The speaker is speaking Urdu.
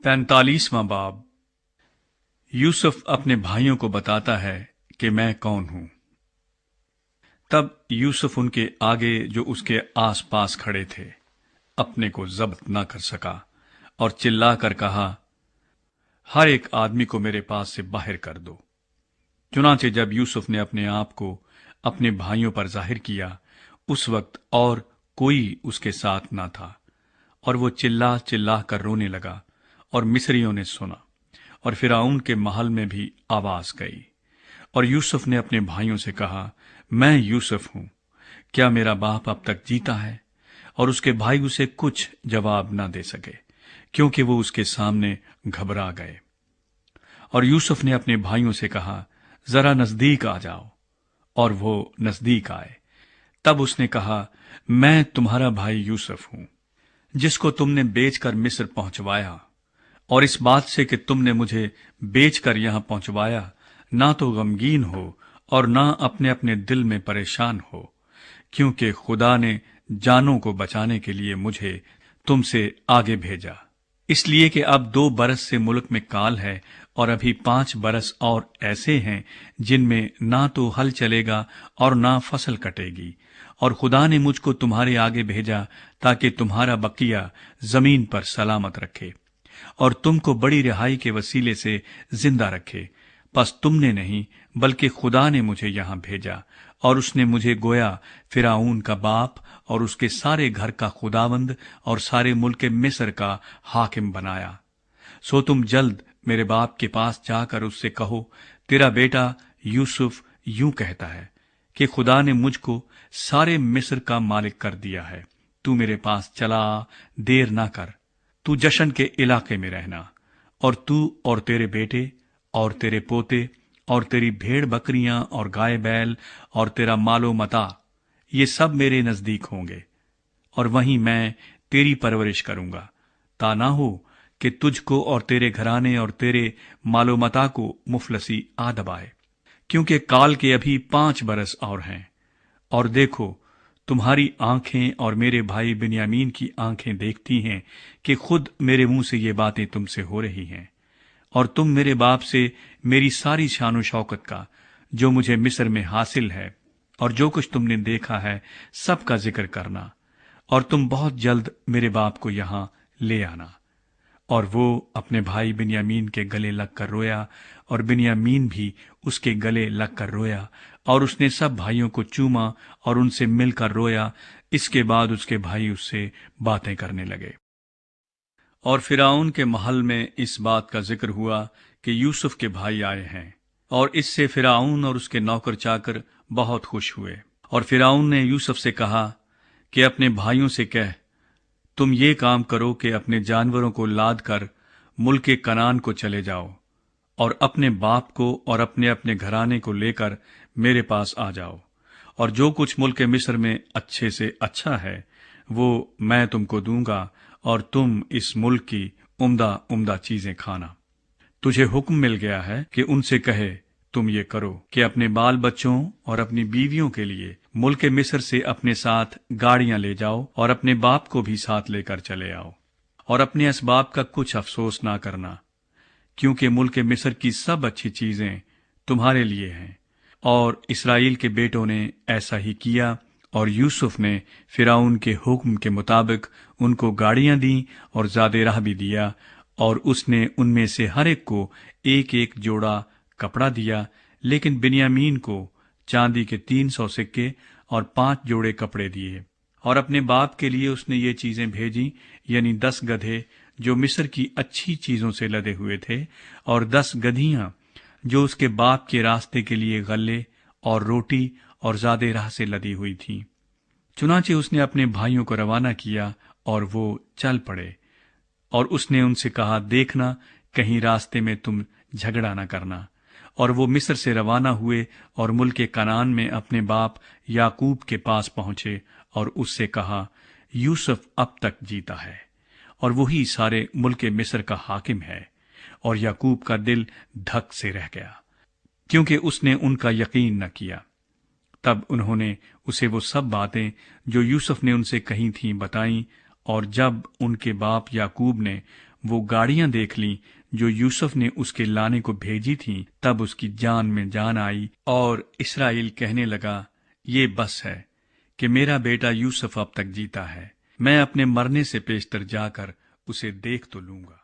45واں باب۔ یوسف اپنے بھائیوں کو بتاتا ہے کہ میں کون ہوں۔ تب یوسف ان کے آگے جو اس کے آس پاس کھڑے تھے اپنے کو ضبط نہ کر سکا اور چلا کر کہا، ہر ایک آدمی کو میرے پاس سے باہر کر دو۔ چنانچہ جب یوسف نے اپنے آپ کو اپنے بھائیوں پر ظاہر کیا، اس وقت اور کوئی اس کے ساتھ نہ تھا، اور وہ چلا چلا کر رونے لگا، اور مصریوں نے سنا، اور فرعون کے محل میں بھی آواز گئی۔ اور یوسف نے اپنے بھائیوں سے کہا، میں یوسف ہوں، کیا میرا باپ اب تک جیتا ہے؟ اور اس کے بھائی اسے کچھ جواب نہ دے سکے، کیونکہ وہ اس کے سامنے گھبرا گئے۔ اور یوسف نے اپنے بھائیوں سے کہا، ذرا نزدیک آ جاؤ، اور وہ نزدیک آئے۔ تب اس نے کہا، میں تمہارا بھائی یوسف ہوں، جس کو تم نے بیچ کر مصر پہنچوایا، اور اس بات سے کہ تم نے مجھے بیچ کر یہاں پہنچوایا، نہ تو غمگین ہو اور نہ اپنے اپنے دل میں پریشان ہو، کیونکہ خدا نے جانوں کو بچانے کے لیے مجھے تم سے آگے بھیجا، اس لیے کہ اب 2 برس سے ملک میں کال ہے، اور ابھی 5 برس اور ایسے ہیں جن میں نہ تو ہل چلے گا اور نہ فصل کٹے گی، اور خدا نے مجھ کو تمہارے آگے بھیجا تاکہ تمہارا بقیہ زمین پر سلامت رکھے اور تم کو بڑی رہائی کے وسیلے سے زندہ رکھے۔ پس تم نے نہیں بلکہ خدا نے مجھے یہاں بھیجا، اور اس نے مجھے گویا فرعون کا باپ اور اس کے سارے گھر کا خداوند اور سارے ملک مصر کا حاکم بنایا۔ سو تم جلد میرے باپ کے پاس جا کر اس سے کہو، تیرا بیٹا یوسف یوں کہتا ہے کہ خدا نے مجھ کو سارے مصر کا مالک کر دیا ہے، تو میرے پاس چلا آ، دیر نہ کر، تو جشن کے علاقے میں رہنا، اور تو اور تیرے بیٹے اور تیرے پوتے اور تیری بھیڑ بکریاں اور گائے بیل اور تیرا مال و متاع، یہ سب میرے نزدیک ہوں گے، اور وہیں میں تیری پرورش کروں گا، تا نہ ہو کہ تجھ کو اور تیرے گھرانے اور تیرے مال و متاع کو مفلسی آ دبائے، کیونکہ کال کے ابھی 5 برس اور ہیں۔ اور دیکھو، تمہاری آنکھیں اور میرے بھائی بنیامین کی آنکھیں دیکھتی ہیں کہ خود میرے منہ سے یہ باتیں تم سے ہو رہی ہیں، اور تم میرے باپ سے میری ساری شان و شوکت کا جو مجھے مصر میں حاصل ہے اور جو کچھ تم نے دیکھا ہے سب کا ذکر کرنا، اور تم بہت جلد میرے باپ کو یہاں لے آنا۔ اور وہ اپنے بھائی بنیامین کے گلے لگ کر رویا، اور بنیامین بھی اس کے گلے لگ کر رویا، اور اس نے سب بھائیوں کو چوما اور ان سے مل کر رویا۔ اس کے بعد اس کے بھائی اس سے باتیں کرنے لگے۔ اور فرعون کے محل میں اس بات کا ذکر ہوا کہ یوسف کے بھائی آئے ہیں، اور اس سے فرعون اور اس کے نوکر چاکر بہت خوش ہوئے۔ اور فرعون نے یوسف سے کہا کہ اپنے بھائیوں سے کہہ، تم یہ کام کرو کہ اپنے جانوروں کو لاد کر ملک کنعان کو چلے جاؤ، اور اپنے باپ کو اور اپنے اپنے گھرانے کو لے کر میرے پاس آ جاؤ، اور جو کچھ ملک مصر میں اچھے سے اچھا ہے وہ میں تم کو دوں گا، اور تم اس ملک کی عمدہ عمدہ چیزیں کھانا۔ تجھے حکم مل گیا ہے کہ ان سے کہے، تم یہ کرو کہ اپنے بال بچوں اور اپنی بیویوں کے لیے ملک مصر سے اپنے ساتھ گاڑیاں لے جاؤ، اور اپنے باپ کو بھی ساتھ لے کر چلے آؤ، اور اپنے اسباب کا کچھ افسوس نہ کرنا، کیونکہ ملک مصر کی سب اچھی چیزیں تمہارے لیے ہیں۔ اور اسرائیل کے بیٹوں نے ایسا ہی کیا، اور یوسف نے فرعون کے حکم کے مطابق ان کو گاڑیاں دیں اور زاد راہ بھی دیا، اور اس نے ان میں سے ہر ایک کو 1 جوڑا کپڑا دیا، لیکن بنیامین کو چاندی کے 300 سکے اور 5 جوڑے کپڑے دیے۔ اور اپنے باپ کے لیے اس نے یہ چیزیں بھیجیں، یعنی 10 گدھے جو مصر کی اچھی چیزوں سے لدے ہوئے تھے، اور 10 گدھیاں جو اس کے باپ کے راستے کے لیے غلے اور روٹی اور زاد راہ سے لدی ہوئی تھیں۔ چنانچہ اس نے اپنے بھائیوں کو روانہ کیا، اور وہ چل پڑے، اور اس نے ان سے کہا، دیکھنا کہیں راستے میں تم جھگڑا نہ کرنا۔ اور وہ مصر سے روانہ ہوئے اور ملک کنعان میں اپنے باپ یعقوب کے پاس پہنچے، اور اس سے کہا، یوسف اب تک جیتا ہے، اور وہی سارے ملک مصر کا حاکم ہے۔ اور یعقوب کا دل دھک سے رہ گیا، کیونکہ اس نے ان کا یقین نہ کیا۔ تب انہوں نے اسے وہ سب باتیں جو یوسف نے ان سے کہی تھیں بتائیں، اور جب ان کے باپ یعقوب نے وہ گاڑیاں دیکھ لیں جو یوسف نے اس کے لانے کو بھیجی تھیں، تب اس کی جان میں جان آئی، اور اسرائیل کہنے لگا، یہ بس ہے کہ میرا بیٹا یوسف اب تک جیتا ہے، میں اپنے مرنے سے پیشتر جا کر اسے دیکھ تو لوں گا۔